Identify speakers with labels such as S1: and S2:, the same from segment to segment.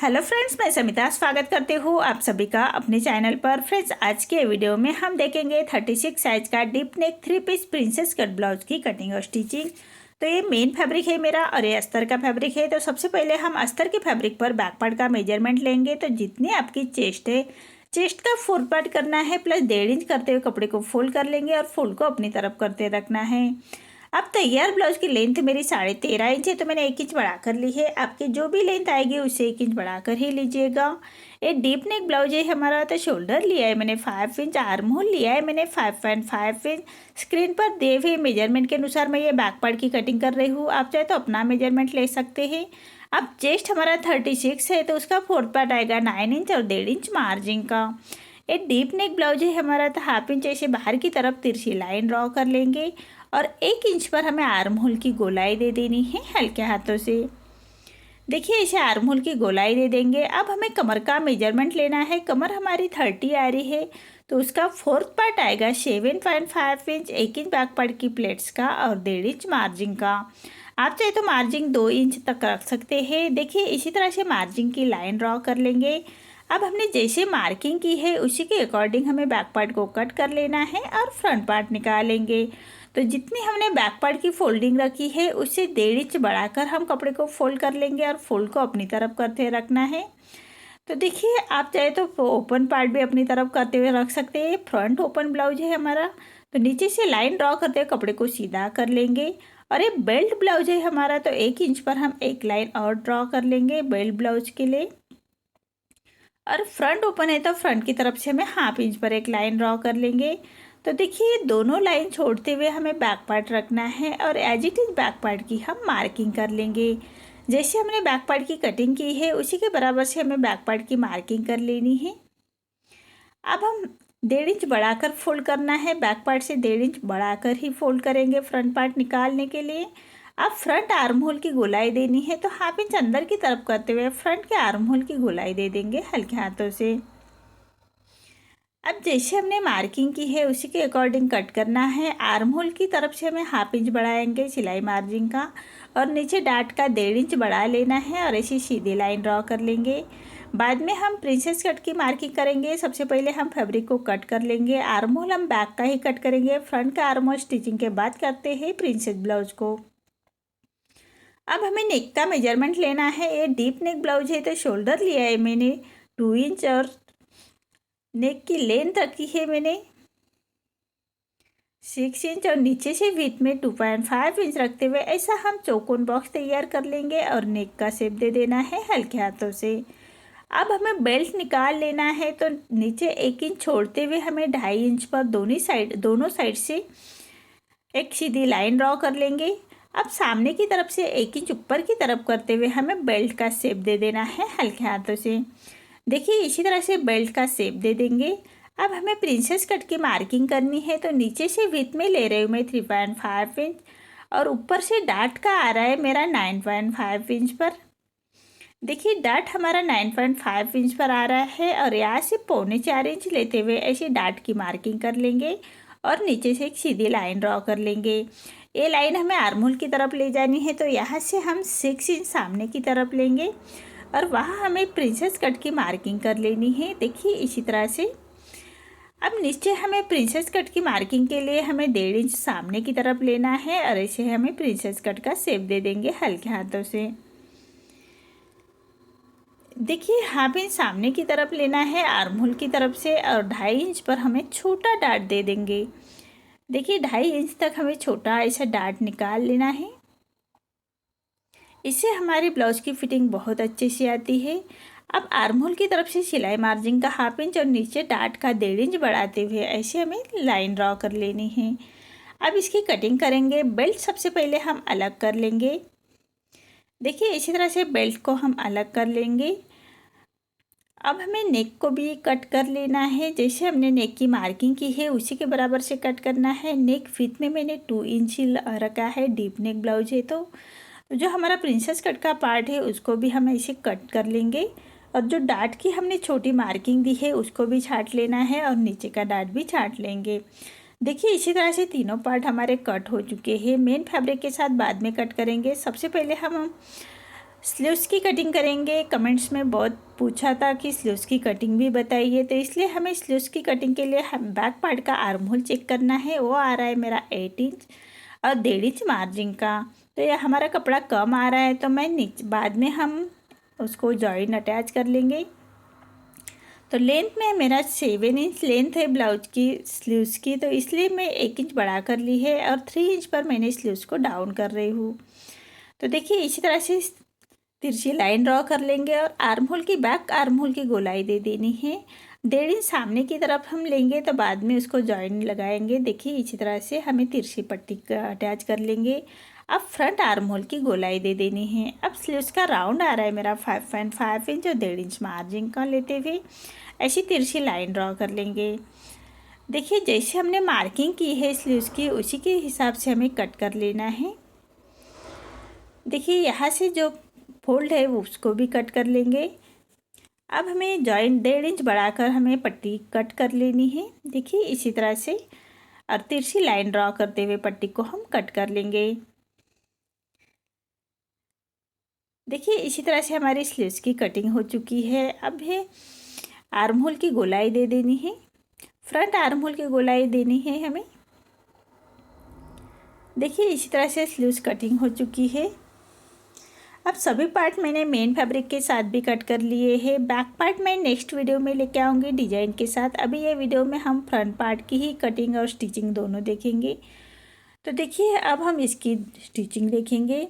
S1: Hello friends, मैं समिता स्वागत करती हूँ आप सभी का अपने चैनल पर। फ्रेंड्स, आज के वीडियो में हम देखेंगे 36 साइज का deep neck 3 piece princess cut blouse की कटिंग और स्टिचिंग। तो ये मेन फैब्रिक है मेरा और ये अस्तर का फैब्रिक है। तो सबसे पहले हम अस्तर के फैब्रिक पर बैक पार्ट का मेजरमेंट लेंगे। तो जितनी आपकी चेस्ट है, चेस्ट का 4 पार्ट करना है प्लस 1.5 इंच करते हुए कपड़े को फोल्ड कर लेंगे और फोल्ड को अपनी तरफ करते रखना है। अब तैयार ब्लाउज की लेंथ मेरी 13.5 इंच है, तो मैंने 1 इंच बढ़ाकर ली है। आपकी जो भी लेंथ आएगी उससे 1 इंच बढ़ाकर ही लीजिएगा। ये डीप नेक ब्लाउज है हमारा। तो शोल्डर लिया है मैंने 5 इंच, आर्म होल लिया है मैंने 5.5 इंच। स्क्रीन पर दिए हुए मेजरमेंट के अनुसार मैं ये बैक पार्ट की कटिंग कर रही हूँ। आप चाहे तो अपना मेजरमेंट ले सकते हैं। अब चेस्ट हमारा 36 है, तो उसका 4 पार्ट आएगा 9 इंच और 1.5 इंच मार्जिन का। ये डीप नेक ब्लाउज है हमारा। तो हाफ इंच ऐसे बाहर की तरफ तिरछी लाइन ड्रॉ कर लेंगे और 1 इंच पर हमें आर्म होल की गोलाई दे देनी है हल्के हाथों से। देखिए, इसे आर्म होल की गोलाई दे देंगे। अब हमें कमर का मेजरमेंट लेना है। कमर हमारी 30 आ रही है, तो उसका 4th पार्ट आएगा 7.5 इंच, 1 इंच बैक पार्ट की प्लेट्स का और 1.5 इंच मार्जिन का। आप चाहे तो मार्जिन 2 इंच तक रख सकते हैं। देखिए, इसी तरह से मार्जिन की लाइन ड्रॉ कर लेंगे। अब हमने जैसे मार्किंग की है उसी के अकॉर्डिंग हमें बैक पार्ट को कट कर लेना है और फ्रंट पार्ट निकालेंगे। तो जितनी हमने बैक पार्ट की फोल्डिंग रखी है उससे 1.5 इंच बढ़ाकर हम कपड़े को फोल्ड कर लेंगे और फोल्ड को अपनी तरफ करते रखना है। तो देखिए, आप चाहे तो ओपन पार्ट भी अपनी तरफ करते हुए रख सकते हैं। फ्रंट ओपन ब्लाउज है हमारा, तो नीचे से लाइन ड्रॉ करते हुए कपड़े को सीधा कर लेंगे। और ये बेल्ट ब्लाउज है हमारा, तो 1 इंच पर हम एक लाइन और ड्रॉ कर लेंगे बेल्ट ब्लाउज के लिए। और फ्रंट ओपन है तो फ्रंट की तरफ से हमें हाफ इंच पर एक लाइन ड्रॉ कर लेंगे। तो देखिए, दोनों लाइन छोड़ते हुए हमें बैक पार्ट रखना है और as it is back part की हम मार्किंग कर लेंगे। जैसे हमने बैक पार्ट की कटिंग की है उसी के बराबर से हमें बैक पार्ट की मार्किंग कर लेनी है। अब हम 1.5 इंच बढ़ाकर फोल्ड करना है। बैक पार्ट से 1.5 इंच बढ़ाकर ही फोल्ड करेंगे फ्रंट पार्ट निकालने के लिए। अब फ्रंट आर्म होल की गोलाई देनी है, तो हाफ इंच अंदर की तरफ करते हुए फ्रंट के आर्म होल की गोलाई दे देंगे हल्के हाथों से। अब जैसे हमने मार्किंग की है उसी के अकॉर्डिंग कट करना है। आर्म होल की तरफ से हमें हाफ इंच बढ़ाएंगे सिलाई मार्जिन का और नीचे डाट का 1.5 इंच बढ़ा लेना है और ऐसी सीधी लाइन ड्रॉ कर लेंगे। बाद में हम प्रिंसेस कट की मार्किंग करेंगे। सबसे पहले हम फैब्रिक को कट कर लेंगे। आर्म होल हम बैक का ही कट करेंगे। फ्रंट का आर्म होल स्टिचिंग के बाद करते हैं प्रिंसेस ब्लाउज को। अब हमें नेक का मेजरमेंट लेना है। ये डीप नेक ब्लाउज है, तो शोल्डर लिया है मैंने 2 इंच और नेक की लेंथ रखी है मैंने 6 इंच और नीचे से विड्थ में 2.5 इंच रखते हुए ऐसा हम चौकोन बॉक्स तैयार कर लेंगे और नेक का शेप दे देना है हल्के हाथों से। अब हमें बेल्ट निकाल लेना है, तो नीचे 1 इंच छोड़ते हुए हमें 2.5 इंच पर दोनों साइड से एक सीधी लाइन ड्रॉ कर लेंगे। अब सामने की तरफ से 1 इंच ऊपर की तरफ करते हुए हमें बेल्ट का शेप दे देना है हल्के हाथों से। देखिए, इसी तरह से बेल्ट का शेप दे देंगे। अब हमें प्रिंसेस कट की मार्किंग करनी है, तो नीचे से विड्थ में ले रही हूँ मैं 3.5 इंच और ऊपर से डाट का आ रहा है मेरा 9.5 इंच पर। देखिए, डाट हमारा 9.5 इंच पर आ रहा है और यहाँ से 3.25 इंच लेते हुए ऐसे डाट की मार्किंग कर लेंगे और नीचे से एक सीधी लाइन ड्रॉ कर लेंगे। ये लाइन हमें आर्म होल की तरफ ले जानी है, तो यहाँ से हम 6 इंच सामने की तरफ लेंगे और वहाँ हमें प्रिंसेस कट की मार्किंग कर लेनी है। देखिए, इसी तरह से। अब नीचे हमें प्रिंसेस कट की मार्किंग के लिए हमें 1.5 इंच सामने की तरफ लेना है और ऐसे हमें प्रिंसेस कट का शेप दे देंगे हल्के हाथों से। देखिए, हाफ इंच सामने की तरफ लेना है आर्म होल की तरफ से और 2.5 इंच पर हमें छोटा डाट दे देंगे। देखिए, 2.5 इंच तक हमें छोटा ऐसा डाट निकाल लेना है। इससे हमारे ब्लाउज की फिटिंग बहुत अच्छे से आती है। अब आर्म होल की तरफ से सिलाई मार्जिन का हाफ इंच और नीचे डाट का 1.5 इंच बढ़ाते हुए ऐसे हमें लाइन ड्रॉ कर लेनी है। अब इसकी कटिंग करेंगे। बेल्ट सबसे पहले हम अलग कर लेंगे। देखिए, इसी तरह से बेल्ट को हम अलग कर लेंगे। अब हमें नेक को भी कट कर लेना है। जैसे हमने नेक की मार्किंग की है उसी के बराबर से कट करना है। नेक फिट में मैंने 2 इंच ही रखा है। डीप नेक ब्लाउज है, तो जो हमारा प्रिंसेस कट का पार्ट है उसको भी हम ऐसे कट कर लेंगे और जो डाट की हमने छोटी मार्किंग दी है उसको भी छाट लेना है और नीचे का डाट भी छाट लेंगे। देखिए, इसी तरह से तीनों पार्ट हमारे कट हो चुके हैं। मेन फैब्रिक के साथ बाद में कट करेंगे। सबसे पहले हम स्लीव्स की कटिंग करेंगे। कमेंट्स में बहुत पूछा था कि स्लीव्स की कटिंग भी बताइए, तो इसलिए हमें स्लीव्स की कटिंग के लिए हम बैक पार्ट का आर्म होल चेक करना है। वो आ रहा है मेरा 8 इंच और 1.5 इंच मार्जिन का। तो ये हमारा कपड़ा कम आ रहा है, तो मैं बाद में हम उसको जॉइन अटैच कर लेंगे। तो लेंथ में मेरा 7 इंच लेंथ है ब्लाउज की स्लीव्स की, तो इसलिए मैं 1 इंच बढ़ा कर ली है और 3 इंच पर मैंने स्लीव्स को डाउन कर रही हूँ। तो देखिए इसी तरह से तिरछी लाइन ड्रॉ कर लेंगे और आर्म होल की बैक आर्म होल की गोलाई दे देनी है। 1.5 इंच सामने की तरफ हम लेंगे, तो बाद में उसको जॉइन लगाएंगे। देखिए इसी तरह से हमें तिरछी पट्टी का अटैच कर लेंगे। अब फ्रंट आर्म होल की गोलाई दे देनी है। अब स्लीव्स का राउंड आ रहा है मेरा 5.5 इंच और 1.5 इंच मार्जिन का लेते हुए ऐसी तिरछी लाइन ड्रॉ कर लेंगे। देखिए जैसे हमने मार्किंग की है स्लीव्स की, उसी के हिसाब से हमें कट कर लेना है। देखिए यहाँ से जो फोल्ड है वो उसको भी कट कर लेंगे। अब हमें जॉइंट 1.5 इंच बढ़ाकर हमें पट्टी कट कर लेनी है। देखिए इसी तरह से और तिरछी लाइन ड्रॉ करते हुए पट्टी को हम कट कर लेंगे। देखिए इसी तरह से हमारी स्लीव्स की कटिंग हो चुकी है। अब है आर्म होल की गोलाई दे देनी है। फ्रंट आर्म होल की गोलाई देनी है हमें। देखिए इसी तरह से स्लीव्स कटिंग हो चुकी है। अब सभी पार्ट मैंने मेन फैब्रिक के साथ भी कट कर लिए हैं। बैक पार्ट मैं नेक्स्ट वीडियो में लेके आऊँगी डिजाइन के साथ। अभी ये वीडियो में हम फ्रंट पार्ट की ही कटिंग और स्टिचिंग दोनों देखेंगे। तो देखिए अब हम इसकी स्टिचिंग देखेंगे।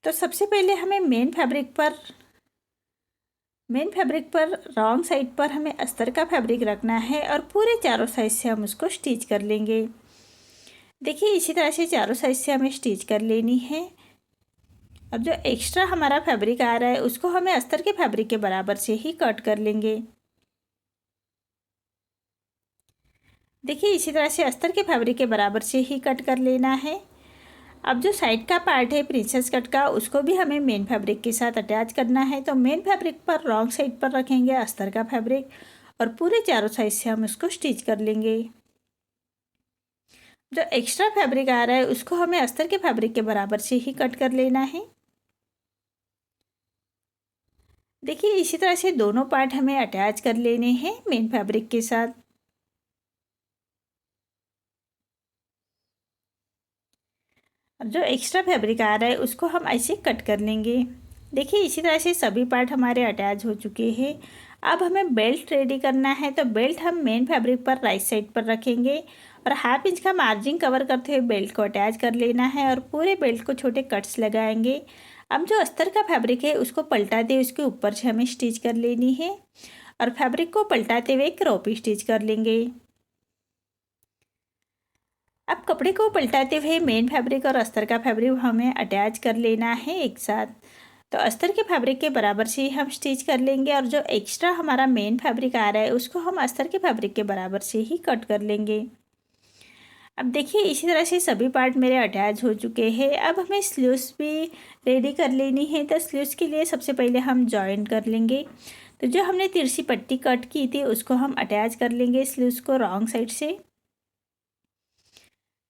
S1: तो सबसे पहले हमें मेन फैब्रिक पर रॉन्ग साइड पर हमें अस्तर का फैब्रिक रखना है और पूरे चारों साइड से हम उसको स्टिच कर लेंगे। देखिए इसी तरह से चारों साइड से हमें स्टिच कर लेनी है। अब जो एक्स्ट्रा हमारा फैब्रिक आ रहा है उसको हमें अस्तर के फैब्रिक के बराबर से ही कट कर लेंगे। देखिए इसी तरह से अस्तर के फैब्रिक के बराबर से ही कट कर लेना है। अब जो साइड का पार्ट है प्रिंसेस कट का, उसको भी हमें मेन फैब्रिक के साथ अटैच करना है। तो मेन फैब्रिक पर रॉन्ग साइड पर रखेंगे अस्तर का फैब्रिक और पूरे चारों साइड से हम उसको स्टिच कर लेंगे। जो एक्स्ट्रा फैब्रिक आ रहा है उसको हमें अस्तर के फैब्रिक के बराबर से ही कट कर लेना है। देखिए इसी तरह से दोनों पार्ट हमें अटैच कर लेने हैं मेन फैब्रिक के साथ। अब जो एक्स्ट्रा फैब्रिक आ रहा है उसको हम ऐसे कट कर लेंगे। देखिए इसी तरह से सभी पार्ट हमारे अटैच हो चुके हैं। अब हमें बेल्ट रेडी करना है। तो बेल्ट हम मेन फैब्रिक पर राइट साइड पर रखेंगे और 1/2 इंच का मार्जिन कवर करते हुए बेल्ट को अटैच कर लेना है और पूरे बेल्ट को छोटे कट्स लगाएंगे। अब जो अस्तर का फैब्रिक है उसको पलटाते उसके ऊपर से हमें स्टिच कर लेनी है और फैब्रिक को पलटाते हुए क्रॉपी स्टिच कर लेंगे। अब कपड़े को पलटाते हुए मेन फैब्रिक और अस्तर का फैब्रिक हमें अटैच कर लेना है एक साथ। तो अस्तर के फैब्रिक के बराबर से ही हम स्टिच कर लेंगे और जो एक्स्ट्रा हमारा मेन फैब्रिक आ रहा है उसको हम अस्तर के फैब्रिक के बराबर से ही कट कर लेंगे। अब देखिए इसी तरह से सभी पार्ट मेरे अटैच हो चुके हैं। अब हमें स्लीव्स भी रेडी कर लेनी है। तो स्लीव्स के लिए सबसे पहले हम जॉइन कर लेंगे। तो जो हमने तिरछी पट्टी कट की थी उसको हम अटैच कर लेंगे स्लीव्स को रॉन्ग साइड से।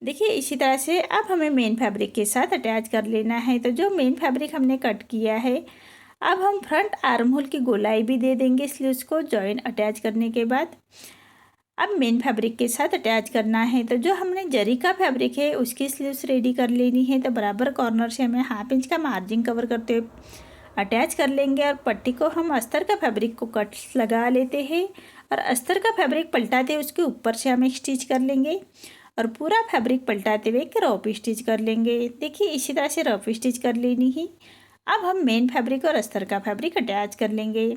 S1: देखिए इसी तरह से अब हमें मेन फैब्रिक के साथ अटैच कर लेना है। तो जो मेन फैब्रिक हमने कट किया है, अब हम फ्रंट आर्म होल की गोलाई भी दे देंगे स्लीव्स को जॉइन अटैच करने के बाद। अब मेन फैब्रिक के साथ अटैच करना है। तो जो हमने जरी का फैब्रिक है उसकी स्लीव्स रेडी कर लेनी है। तो बराबर कॉर्नर से हमें 1/2 इंच का मार्जिन कवर करते हुए अटैच कर लेंगे और पट्टी को हम अस्तर का फैब्रिक को कट लगा लेते हैं और अस्तर का फैब्रिक पलटाते उसके ऊपर से हमें स्टिच कर लेंगे और पूरा फैब्रिक पलटाते हुए एक रफ स्टिच कर लेंगे। देखिए इसी तरह से रफ स्टिच कर लेनी ही। अब हम मेन फैब्रिक और अस्तर का फैब्रिक अटैच कर लेंगे।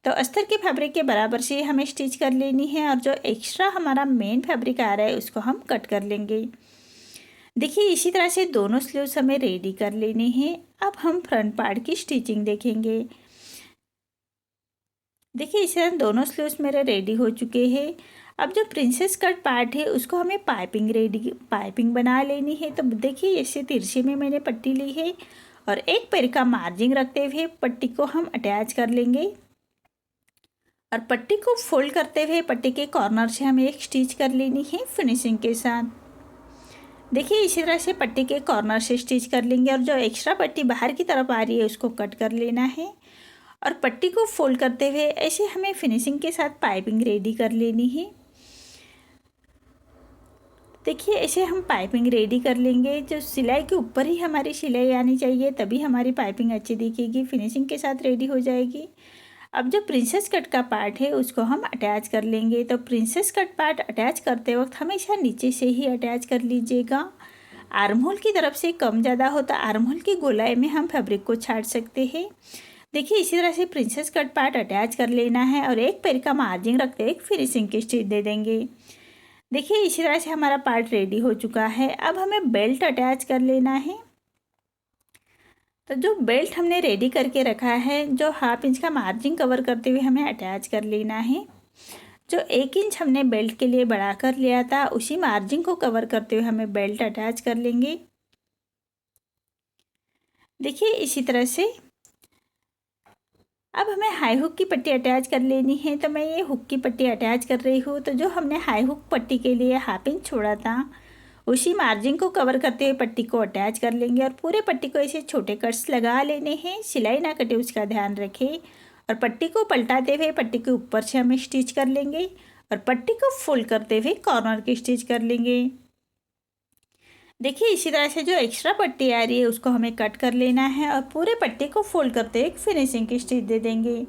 S1: तो अस्तर के फैब्रिक के बराबर से हमें स्टिच कर लेनी है और जो एक्स्ट्रा हमारा मेन फैब्रिक आ रहा है उसको हम कट कर लेंगे। देखिए इसी तरह से दोनों स्लीव्स हमें रेडी कर लेने हैं। अब हम फ्रंट पार्ट की स्टिचिंग देखेंगे। देखिए इस तरह दोनों स्लीव्स मेरे रेडी हो चुके हैं। अब जो प्रिंसेस कट पार्ट है उसको हमें पाइपिंग बना लेनी है। तो देखिए ऐसे तिरछे में मैंने पट्टी ली है और एक पैर का मार्जिन रखते हुए पट्टी को हम अटैच कर लेंगे और पट्टी को फोल्ड करते हुए पट्टी के कॉर्नर से हमें एक स्टिच कर लेनी है फिनिशिंग के साथ। देखिए इसी तरह से पट्टी के कॉर्नर से स्टिच कर लेंगे और जो एक्स्ट्रा पट्टी बाहर की तरफ आ रही है उसको कट कर लेना है और पट्टी को फोल्ड करते हुए ऐसे हमें फिनिशिंग के साथ पाइपिंग रेडी कर लेनी है। देखिए ऐसे हम पाइपिंग रेडी कर लेंगे। जो सिलाई के ऊपर ही हमारी सिलाई आनी चाहिए, तभी हमारी पाइपिंग अच्छी दिखेगी, फिनिशिंग के साथ रेडी हो जाएगी। अब जो प्रिंसेस कट का पार्ट है उसको हम अटैच कर लेंगे। तो प्रिंसेस कट पार्ट अटैच करते वक्त हमेशा नीचे से ही अटैच कर लीजिएगा। आर्म होल की तरफ से कम ज़्यादा हो तो आर्म होल की गोलाई में हम फैब्रिक को छाट सकते हैं। देखिए इसी तरह से प्रिंसेस कट पार्ट अटैच कर लेना है और एक पैर का मार्जिन रखते हुए फिनिशिंग की स्टिच दे देंगे। देखिए इसी तरह से हमारा पार्ट रेडी हो चुका है। अब हमें बेल्ट अटैच कर लेना है। तो जो बेल्ट हमने रेडी करके रखा है, जो 1/2 इंच का मार्जिन कवर करते हुए हमें अटैच कर लेना है। जो 1 इंच हमने बेल्ट के लिए बढ़ा कर लिया था, उसी मार्जिन को कवर करते हुए हमें बेल्ट अटैच कर लेंगे। देखिए इसी तरह से अब हमें हाई हुक की पट्टी अटैच कर लेनी है। तो मैं ये हुक की पट्टी अटैच कर रही हूँ। तो जो हमने हाई हुक पट्टी के लिए 1/2 इंच छोड़ा था, उसी मार्जिन को कवर करते हुए पट्टी को अटैच कर लेंगे और पूरे पट्टी को ऐसे छोटे कट्स लगा लेने हैं। सिलाई ना कटे उसका ध्यान रखें और पट्टी को पलटाते हुए पट्टी के ऊपर से हम स्टिच कर लेंगे और पट्टी को फोल्ड करते हुए कॉर्नर की स्टिच कर लेंगे। देखिए इसी तरह से जो एक्स्ट्रा पट्टी आ रही है उसको हमें कट कर लेना है और पूरे पट्टी को फोल्ड करते हुए फिनिशिंग की स्टिच दे देंगे।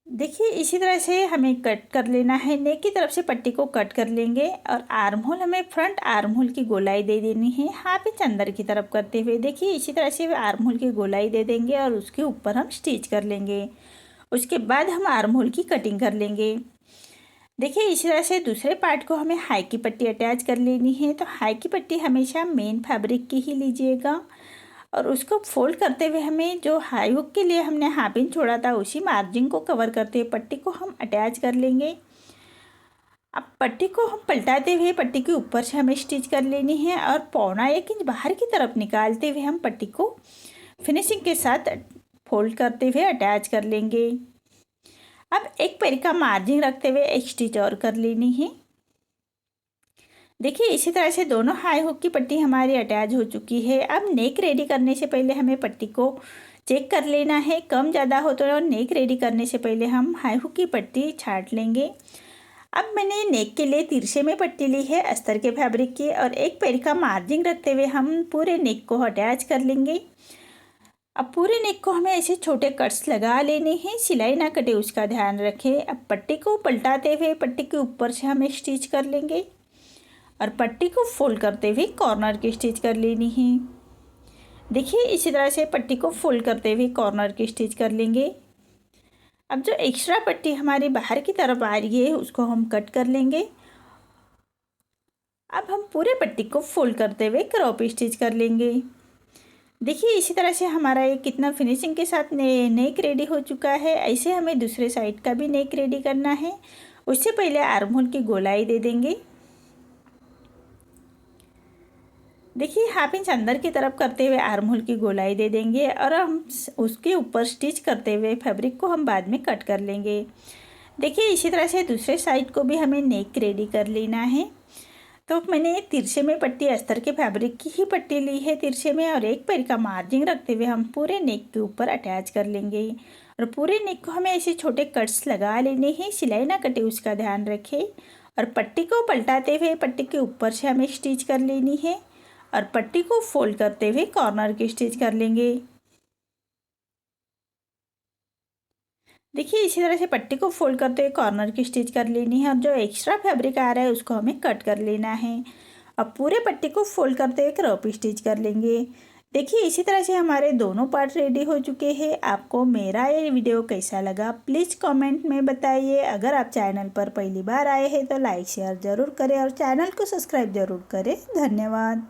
S1: देखिए इसी तरह से हमें कट कर लेना है। नेक की तरफ से पट्टी को कट कर लेंगे और आर्म होल हमें फ्रंट आर्म होल की गोलाई दे देनी है 1/2 इंच अंदर की तरफ करते हुए। देखिए इसी तरह से आर्म होल की गोलाई दे देंगे और उसके ऊपर हम स्टिच कर लेंगे। उसके बाद हम आर्म होल की कटिंग कर लेंगे। देखिए इसी तरह से दूसरे पार्ट को हमें हाई की पट्टी अटैच कर लेनी है। तो हाई की पट्टी हमेशा मेन फैब्रिक की ही लीजिएगा और उसको फोल्ड करते हुए हमें जो हाई हुक के लिए हमने 1/2 इंच छोड़ा था, उसी मार्जिन को कवर करते हुए पट्टी को हम अटैच कर लेंगे। अब पट्टी को हम पलटाते हुए पट्टी के ऊपर से हमें स्टिच कर लेनी है और 1.25 इंच बाहर की तरफ निकालते हुए हम पट्टी को फिनिशिंग के साथ फोल्ड करते हुए अटैच कर लेंगे। अब एक पैर का मार्जिन रखते हुए एक स्टिच और कर लेनी है। देखिए इसी तरह से दोनों हाई हुक की पट्टी हमारी अटैच हो चुकी है। अब नेक रेडी करने से पहले हमें पट्टी को चेक कर लेना है, कम ज़्यादा हो तो नेक रेडी करने से पहले हम हाई हुक की पट्टी छाट लेंगे। अब मैंने नेक के लिए तिरछे में पट्टी ली है अस्तर के फैब्रिक की और एक पैर का मार्जिन रखते हुए हम पूरे नेक को अटैच कर लेंगे। अब पूरे नेक को हमें ऐसे छोटे कट्स लगा लेने हैं, सिलाई ना कटे उसका ध्यान रखें। अब पट्टी को पलटाते हुए पट्टी के ऊपर से हमें स्टिच कर लेंगे और पट्टी को फोल्ड करते हुए कॉर्नर की स्टिच कर लेनी है। देखिए इसी तरह से पट्टी को फोल्ड करते हुए कॉर्नर की स्टिच कर लेंगे। अब जो एक्स्ट्रा पट्टी हमारी बाहर की तरफ आ रही है उसको हम कट कर लेंगे। अब हम पूरे पट्टी को फोल्ड करते हुए क्रॉप स्टिच कर लेंगे। देखिए इसी तरह से हमारा ये कितना फिनिशिंग के साथ नेक रेडी हो चुका है। ऐसे हमें दूसरे साइड का भी नेक रेडी करना है। उससे पहले आर्म होल की गोलाई दे देंगे। देखिए 1/2 इंच अंदर की तरफ करते हुए आर्म होल की गोलाई दे देंगे और हम उसके ऊपर स्टिच करते हुए फैब्रिक को हम बाद में कट कर लेंगे। देखिए इसी तरह से दूसरे साइड को भी हमें नेक रेडी कर लेना है। तो मैंने तिरछे में पट्टी अस्तर के फैब्रिक की ही पट्टी ली है तिरछे में और एक पैर का मार्जिन रखते हुए हम पूरे नेक के ऊपर अटैच कर लेंगे और पूरे नेक को हमें ऐसे छोटे कट्स लगा लेने हैं, सिलाई ना कटे उसका ध्यान रखें और पट्टी को पलटाते हुए पट्टी के ऊपर से हमें स्टिच कर लेनी है और पट्टी को फोल्ड करते हुए कॉर्नर की स्टिच कर लेंगे। देखिए इसी तरह से पट्टी को फोल्ड करते हुए कॉर्नर की स्टिच कर लेनी है और जो एक्स्ट्रा फैब्रिक आ रहा है उसको हमें कट कर लेना है। अब पूरे पट्टी को फोल्ड करते हुए क्रॉप स्टिच कर लेंगे। देखिए इसी तरह से हमारे दोनों पार्ट रेडी हो चुके हैं। आपको मेरा ये वीडियो कैसा लगा प्लीज़ कमेंट में बताइए। अगर आप चैनल पर पहली बार आए हैं तो लाइक शेयर ज़रूर करें और चैनल को सब्सक्राइब ज़रूर करें। धन्यवाद।